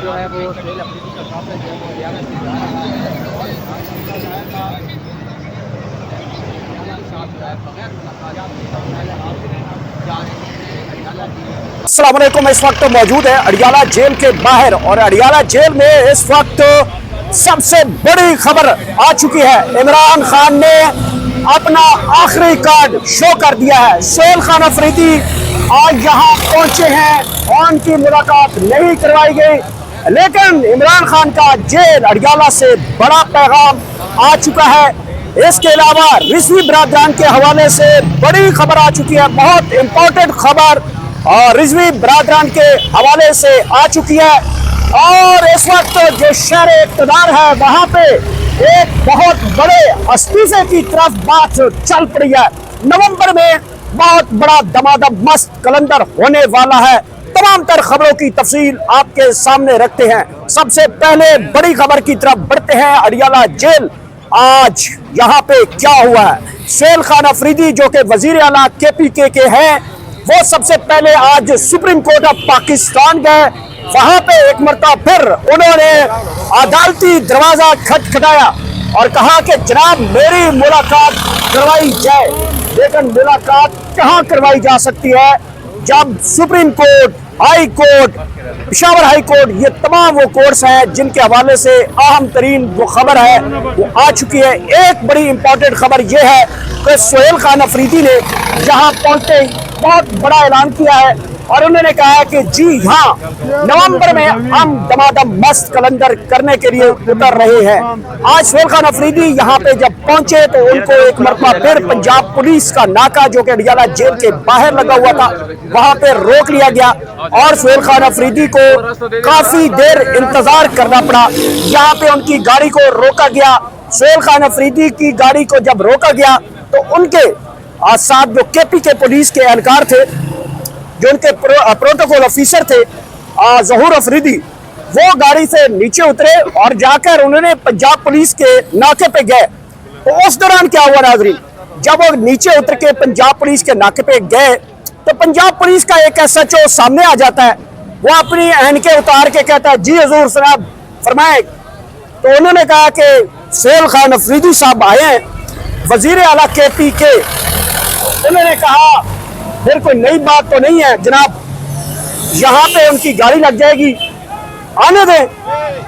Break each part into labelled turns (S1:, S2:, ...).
S1: जो है वो सोहेल अफरीदी का काफिला जो है वो हरियाणा से जा रहा है और
S2: अस्सलाम वालेकुम। इस वक्त मौजूद है अडियाला जेल के बाहर और अडियाला जेल में इस वक्त सबसे बड़ी खबर आ चुकी है। इमरान खान ने अपना आखिरी कार्ड शो कर दिया है। सोहेल खान अफरीदी आज यहाँ पहुंचे हैं और उनकी मुलाकात नहीं करवाई गई, लेकिन इमरान खान का जेल अडियाला से बड़ा पैगाम आ चुका है। इसके अलावा रिजवी बरादरान के हवाले से बड़ी खबर आ चुकी है, बहुत इंपॉर्टेंट खबर और रिजवी बरादरान के हवाले से आ चुकी है। और इस वक्त जो शहर इक़्तिदार है वहां पे एक बहुत बड़े इस्तीफे की तरफ बात चल पड़ी है। नवंबर में बहुत बड़ा दमादम मस्त कैलेंडर होने वाला है। तमाम तर खबरों की तफसील आपके सामने रखते हैं। सबसे पहले बड़ी खबर की तरफ बढ़ते हैं। अडियाला जेल आज यहाँ पे क्या हुआ है। सोहेल खान अफरीदी जो कि वजीर आला KPK के हैं, वो सबसे पहले आज सुप्रीम कोर्ट ऑफ पाकिस्तान गए। वहां पे एक मरतबा फिर उन्होंने अदालती दरवाजा खटखटाया और कहा कि जनाब मेरी मुलाकात करवाई जाए। लेकिन मुलाकात कहां करवाई जा सकती है जब supreme court, high court, Peshawar high court, ये तमाम वो कोर्ट्स हैं जिनके हवाले से अहम तरीन वो खबर है वो आ चुकी है। एक बड़ी इंपॉर्टेंट खबर ये है कि सोहेल खान अफरीदी ने यहाँ पहुंचते बहुत बड़ा ऐलान किया है और उन्होंने कहा है कि जी हाँ, नवंबर में हम दमादम मस्त कैलेंडर करने के लिए उतर रहे हैं। आज सोहेल खान अफरीदी यहाँ पे जब पहुंचे तो उनको एक मरतबा फिर पंजाब पुलिस का नाका जो कि अडियाला जेल के बाहर लगा हुआ था वहां पे रोक लिया गया और सोहेल खान अफरीदी को काफी देर इंतजार करना पड़ा। यहाँ पे उनकी गाड़ी को रोका गया। सोहेल खान अफरीदी की गाड़ी को जब रोका गया तो उनके साथ जो KPK पुलिस के एहलकार थे, जो उनके प्रोटोकॉल ऑफिसर थे ज़हूर अफरीदी, वो गाड़ी से नीचे उतरे और जाकर उन्होंने पंजाब पुलिस के नाके पे गए। तो उस दौरान क्या हुआ नाज़रीन, जब वो नीचे उतर के पंजाब पुलिस के नाके पे गए तो पंजाब पुलिस का एक SHO सामने आ जाता है। वो अपनी ऐनकें उतार के कहता है जी हजूर सनाब फरमाए। तो उन्होंने कहा कि सोहेल खान अफरीदी साहब आए हैं, वजीर आला KPK। उन्होंने कहा फिर कोई नई बात तो नहीं है जनाब, यहाँ पे उनकी गाड़ी लग जाएगी, आने दें।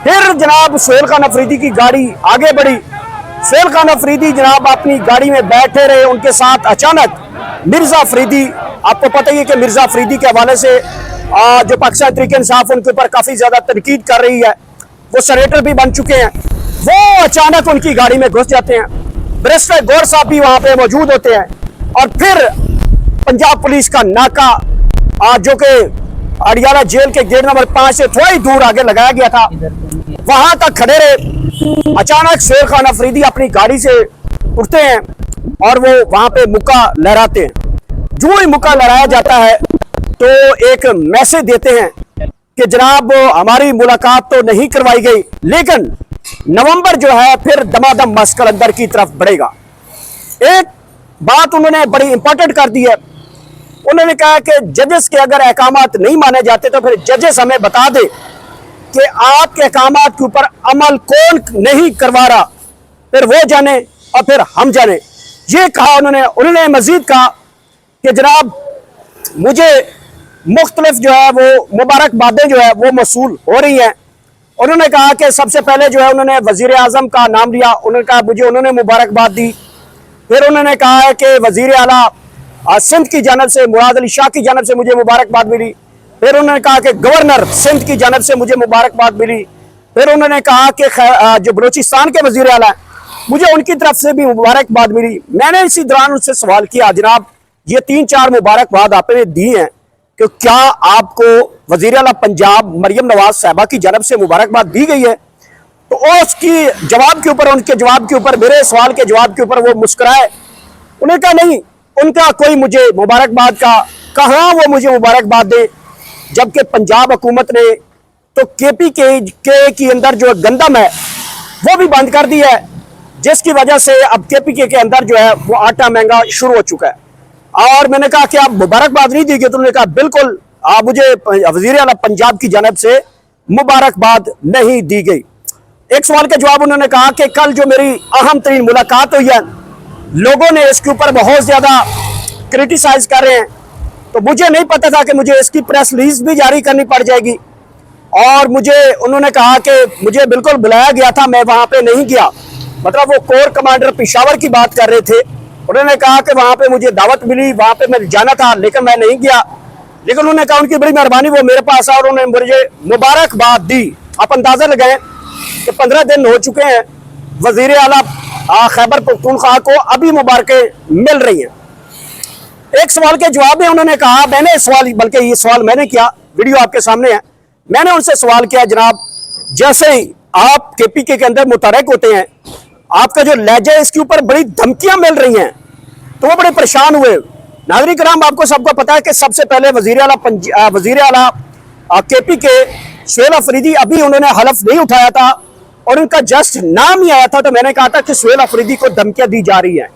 S2: फिर जनाब सोहेल खान अफरीदी की गाड़ी आगे बढ़ी। सोहेल खान अफरीदी जनाब अपनी गाड़ी में बैठे रहे। उनके साथ अचानक मिर्जा अफरीदी, आपको पता ही है कि मिर्जा अफरीदी के हवाले से जो पाकिस्तान तहरीक इंसाफ उनके ऊपर काफी ज्यादा तनकीद कर रही है, वो सरेटर भी बन चुके हैं, वो अचानक उनकी गाड़ी में घुस जाते हैं। बैरिस्टर गौर साहब भी वहां पे मौजूद होते हैं और फिर पंजाब पुलिस का नाका जो कि अडियाला जेल के गेट नंबर 5 से थोड़ा ही दूर आगे लगाया गया था, वहां तक खड़े रहे। अचानक सोहेल खान अफरीदी अपनी गाड़ी से उठते हैं और वो वहां पे मुक्का लहराते हैं। जो ही मुक्का लहराया जाता है तो एक मैसेज देते हैं कि जनाब हमारी मुलाकात तो नहीं करवाई गई, लेकिन नवंबर जो है फिर दमादम मस्त कैलेंडर की तरफ बढ़ेगा। एक बात उन्होंने बड़ी इंपॉर्टेंट कर दी है। उन्होंने कहा कि जजेस के अगर अहकामात नहीं माने जाते तो फिर जजेस हमें बता दे कि आपके अहकामात के ऊपर अमल कौन नहीं करवा रहा, फिर वो जाने और फिर हम जाने। ये कहा उन्होंने मजीद कहा कि जनाब मुझे मुख्तलिफ जो है वो मुबारकबादें जो है वो मसूल हो रही हैं। उन्होंने कहा कि सबसे पहले जो है उन्होंने वजीर आजम का नाम लिया। उन्होंने कहा मुझे उन्होंने मुबारकबाद दी। फिर उन्होंने कहा है कि वजीर आला सिंध की जानब से मुराद अली शाह की जानब से मुझे मुबारकबाद मिली। फिर उन्होंने कहा कि गवर्नर सिंध की जानब से मुझे मुबारकबाद मिली। फिर उन्होंने कहा कि जो बलूचिस्तान के वजीर आला मुझे उनकी तरफ से भी मुबारकबाद मिली। मैंने इसी दौरान उनसे सवाल किया, जनाब ये 3-4 मुबारकबाद आपने दी हैं कि क्या आपको वजीर आला पंजाब मरियम नवाज साहबा की जानब से मुबारकबाद दी गई है? तो उसकी जवाब के ऊपर, उनके जवाब के ऊपर, मेरे सवाल के जवाब के ऊपर वो मुस्कुराए। उन्होंने कहा नहीं, उनका कोई मुझे मुबारकबाद का कहाँ वो मुझे मुबारकबाद दे, जबकि पंजाब हुकूमत ने तो KPK के अंदर जो गंदम है वो भी बंद कर दी है, जिसकी वजह से अब KPK के अंदर जो है वो आटा महंगा शुरू हो चुका है। और मैंने कहा कि आप मुबारकबाद नहीं दी गई, तो उन्होंने कहा बिल्कुल मुझे वजीर आला पंजाब की जानब से मुबारकबाद नहीं दी गई। एक सवाल का जवाब उन्होंने कहा कि कल जो मेरी अहम तरीन मुलाकात हुई है, लोगों ने इसके ऊपर बहुत ज़्यादा क्रिटिसाइज कर रहे हैं, तो मुझे नहीं पता था कि मुझे इसकी प्रेस रिलीज भी जारी करनी पड़ जाएगी। और मुझे उन्होंने कहा कि मुझे बिल्कुल बुलाया गया था, मैं वहाँ पे नहीं गया। मतलब वो कोर कमांडर पेशावर की बात कर रहे थे। उन्होंने कहा कि वहाँ पे मुझे दावत मिली, वहाँ पे मैं जाना था, लेकिन मैं नहीं गया। लेकिन उन्होंने कहा उनकी बड़ी मेहरबानी, वो मेरे पास आए और उन्होंने मुझे मुबारकबाद दी। आप अंदाज़ा लगाएं कि 15 दिन हो चुके हैं वज़ीर आला खैबर पख्तूनख्वा को अभी मुबारकें मिल रही हैं। एक सवाल के जवाब में उन्होंने कहा, मैंने सवाल, बल्कि ये सवाल मैंने किया, वीडियो आपके सामने है, मैंने उनसे सवाल किया, जनाब जैसे ही आप KPK के अंदर मुतहरक होते हैं, आपका जो लहजा है इसके ऊपर बड़ी धमकियां मिल रही हैं, तो वो बड़े परेशान हुए। नाज़रीन किराम, आपको सबको पता है कि सबसे पहले वज़ीर आला KPK सुहेल अफरीदी, अभी उन्होंने हलफ नहीं उठाया था और उनका जस्ट नाम ही आया था, तो मैंने कहा था कि सुहेल अफरीदी को धमकियां दी जा रही हैं।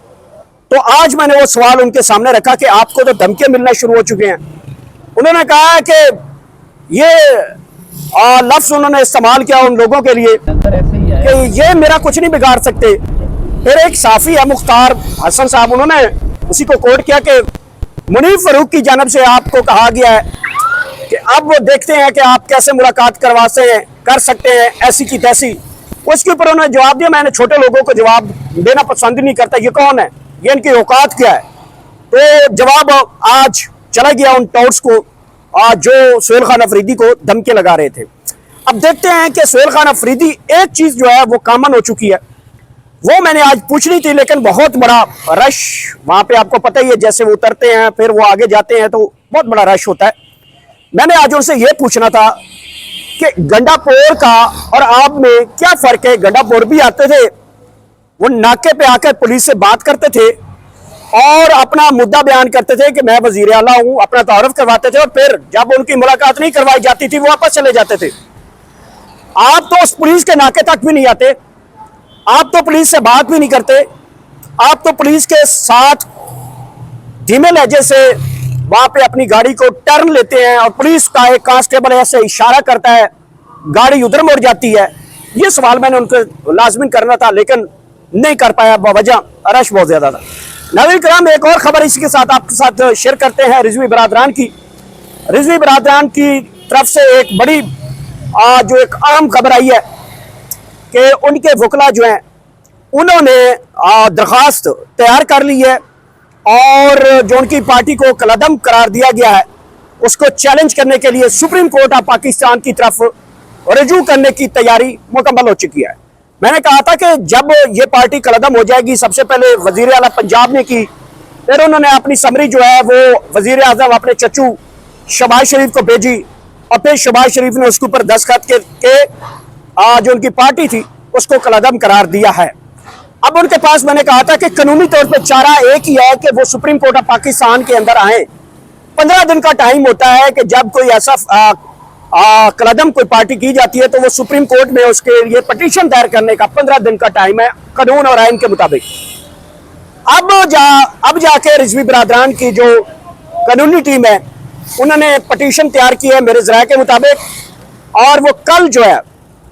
S2: तो आज मैंने वो सवाल उनके सामने रखा कि आपको तो धमकियां मिलना शुरू हो चुके हैं। उन्होंने कहा कि ये लफ्ज़ उन्होंने इस्तेमाल किया उन लोगों के लिए कि ये मेरा कुछ नहीं बिगाड़ सकते। फिर एक साफ़ी है मुख्तार हसन साहब, उन्होंने उसी को कोट किया कि मुनीर फ़ारूक की जानब से आपको कहा गया है कि अब वो देखते हैं कि आप कैसे मुलाकात कर सकते हैं ऐसी की तैसी। उसके ऊपर उन्होंने जवाब दिया, मैंने छोटे लोगों को जवाब देना पसंद नहीं करता, ये कौन है, ये इनकी औकात क्या है। तो जवाब आज चला गया उन टॉर्स को जो सुहेल खान अफरीदी को धमकी लगा रहे थे। अब देखते हैं कि सुहेल खान अफरीदी, एक चीज़ जो है वो कॉमन हो चुकी है, वो मैंने आज पूछनी थी, लेकिन बहुत बड़ा रश वहाँ पे, आपको पता ही है, जैसे वो उतरते हैं फिर वो आगे जाते हैं तो बहुत बड़ा रश होता है। मैंने आज उनसे ये पूछना था कि गंडापोर का और आप में क्या फ़र्क है। गंडापोर भी आते थे, वो नाके पे आकर पुलिस से बात करते थे और अपना मुद्दा बयान करते थे कि मैं वज़ीर आला हूँ, अपना तारुफ करवाते थे, और फिर जब उनकी मुलाकात नहीं करवाई जाती थी वो वापस चले जाते थे। आप तो उस पुलिस के नाके तक भी नहीं आते, आप तो पुलिस से बात भी नहीं करते, आप तो पुलिस के साथ धीमे लहजे से वहाँ पे अपनी गाड़ी को टर्न लेते हैं और पुलिस का एक कांस्टेबल ऐसे इशारा करता है, गाड़ी उधर मुड़ जाती है। ये सवाल मैंने उनको लाजमिन करना था, लेकिन नहीं कर पाया, वजह रश बहुत ज़्यादा था। नाज़रीन किराम, एक और खबर इसी के साथ आपके साथ शेयर करते हैं रिजवी बरादरान की। रिजवी बरादरान की तरफ से एक बड़ी जो एक अहम खबर आई है कि उनके वकला जो हैं उन्होंने दरख्वास्त तैयार कर ली है और जो उनकी पार्टी को कलअदम करार दिया गया है उसको चैलेंज करने के लिए सुप्रीम कोर्ट ऑफ पाकिस्तान की तरफ रजू करने की तैयारी मुकम्मल हो चुकी है। मैंने कहा था कि जब ये पार्टी कलअदम हो जाएगी, सबसे पहले वज़ीर आला पंजाब ने की, फिर उन्होंने अपनी समरी जो है वो वज़ीर आज़म अपने चच्चू शहबाज शरीफ को भेजी और फिर शहबाज शरीफ ने उसके ऊपर दस्तखत के जो उनकी पार्टी थी उसको कलअदम करार दिया है। अब उनके पास मैंने कहा था कि कानूनी तौर पर चारा एक ही है कि वो सुप्रीम कोर्ट ऑफ पाकिस्तान के अंदर आए। 15 दिन का टाइम होता है कि जब कोई ऐसा कलअदम कोई पार्टी की जाती है तो वो सुप्रीम कोर्ट में उसके लिए पटिशन दायर करने का 15 दिन का टाइम है कानून और आइन के मुताबिक। अब जाके रिजवी बरादरान की जो कानूनी टीम है उन्होंने पटिशन तैयार की है मेरे ज़राए के मुताबिक, और वो कल जो है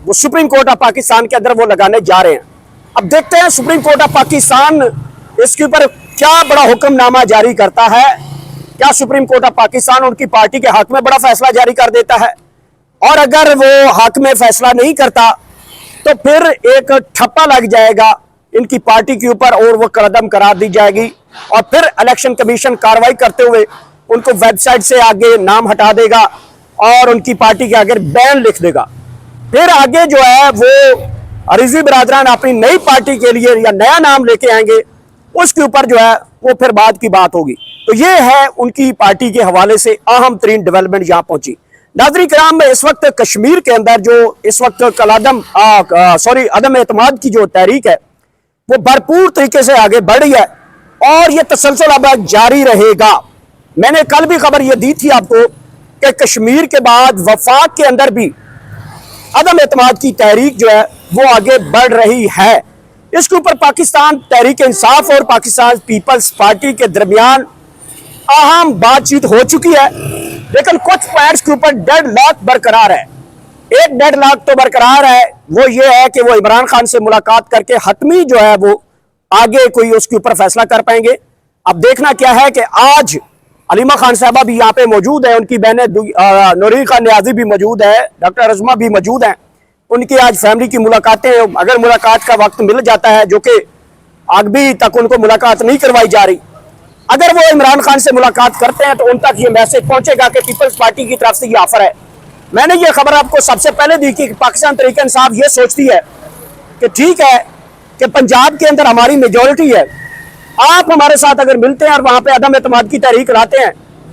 S2: वो सुप्रीम कोर्ट ऑफ पाकिस्तान के अंदर वो लगाने जा रहे हैं। अब देखते हैं सुप्रीम कोर्ट ऑफ पाकिस्तान इसके ऊपर क्या बड़ा हुक्मनामा जारी करता है। क्या सुप्रीम कोर्ट ऑफ पाकिस्तान उनकी पार्टी के हक में बड़ा फैसला जारी कर देता है, और अगर वो हक में फैसला नहीं करता तो फिर एक ठप्पा लग जाएगा इनकी पार्टी के ऊपर और वो कलअदम करार दी जाएगी, और फिर इलेक्शन कमीशन कार्रवाई करते हुए उनको वेबसाइट से आगे नाम हटा देगा और उनकी पार्टी के आगे बैन लिख देगा। फिर आगे जो है वो रिजवी बरादरान अपनी नई पार्टी के लिए या नया नाम लेके आएंगे, उसके ऊपर जो है वो फिर बाद की बात होगी। तो ये है उनकी पार्टी के हवाले से अहम तरीन डेवलपमेंट यहाँ पहुंची। नाज़रीन किराम, में इस वक्त कश्मीर के अंदर जो इस वक्त अदम एतमाद की जो तहरीक है वो भरपूर तरीके से आगे बढ़ रही है और ये तसलसल अब जारी रहेगा। मैंने कल भी खबर ये दी थी आपको कि कश्मीर के बाद वफाक के अंदर भी अदम एतमाद की तहरीक जो है वो आगे बढ़ रही है। इसके ऊपर पाकिस्तान तहरीक इंसाफ और पाकिस्तान पीपल्स पार्टी के दरमियान अहम बातचीत हो चुकी है, लेकिन कुछ पॉइंट्स के ऊपर डेडलॉक बरकरार है। एक डेडलॉक तो बरकरार है, वो ये है कि वो इमरान खान से मुलाकात करके हतमी जो है वो आगे कोई उसके ऊपर फैसला कर पाएंगे। अब देखना क्या है कि आज अलीमा खान साहबा भी यहाँ पे मौजूद है, उनकी बहनें नूरी खान न्याजी भी मौजूद है, डॉक्टर रजमा भी मौजूद हैं। उनकी आज फैमिली की मुलाकातें, अगर मुलाकात का वक्त मिल जाता है, जो कि अभी तक उनको मुलाकात नहीं करवाई जा रही, अगर वो इमरान खान से मुलाकात करते हैं तो उन तक ये मैसेज पहुंचेगा कि पीपल्स पार्टी की तरफ से ये ऑफर है। मैंने ये खबर आपको सबसे पहले दी कि पाकिस्तान तहरीक इंसाफ ये सोचती है कि ठीक है कि पंजाब के अंदर हमारी मेजोरिटी है, आप हमारे साथ अगर मिलते हैं और वहां पे अदम एतमाद की तहरीक लाते हैं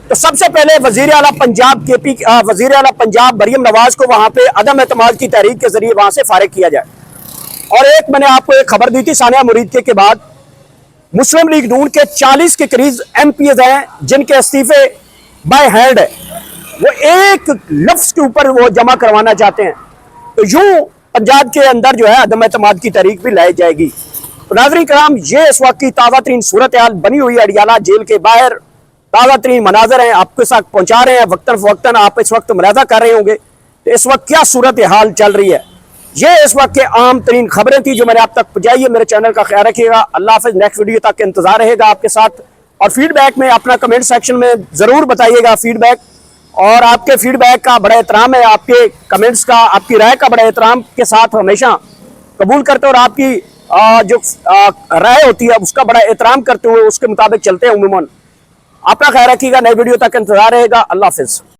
S2: तो सबसे पहले वजीर आला पंजाब वजीर आला पंजाब मरियम नवाज को वहां पे अदम एतमाद की तहरीक के जरिए वहां से फारिग किया जाए। और एक मैंने आपको एक खबर दी थी सानिया मुरीद के बाद मुस्लिम लीग नून के 40 के करीब एमपीज हैं जिनके इस्तीफे बाय हैंड है, वो एक लफ्ज के ऊपर वो जमा करवाना चाहते हैं। तो यूं पंजाब के अंदर जो है अदम एतमाद की तहरीक भी लाई जाएगी। तो नाज़रीन कराम, ये इस वक्त की ताज़ा तरीन सूरत हाल बनी हुई है अडियाला जेल के बाहर। ताज़ा तरीन मनाजर हैं, आपके साथ पहुंचा रहे हैं। वक्तन फ़वक्तन आप इस वक्त मुलाज़ा कर रहे होंगे तो इस वक्त क्या सूरत हाल चल रही है। ये इस वक्त के आम तरीन खबरें थी जो मैंने आप तक पहुंचाई है। मेरे चैनल का ख्याल रखिएगा। अल्लाह हाफ़िज़। नेक्स्ट वीडियो तक इंतजार रहेगा आपके साथ। और फीडबैक में अपना कमेंट सेक्शन में ज़रूर बताइएगा फीडबैक, और आपके फीडबैक का बड़ा एहतराम है, आपके कमेंट्स का, आपकी राय का बड़ा एहतराम के साथ हमेशा कबूल करते हैं और आपकी जो राय होती है उसका बड़ा एहतराम करते हुए उसके मुताबिक चलते हैं। उमूमन अपना ख्याल रखिएगा। नई वीडियो तक इंतजार रहेगा। अल्लाह हाफ़िज़।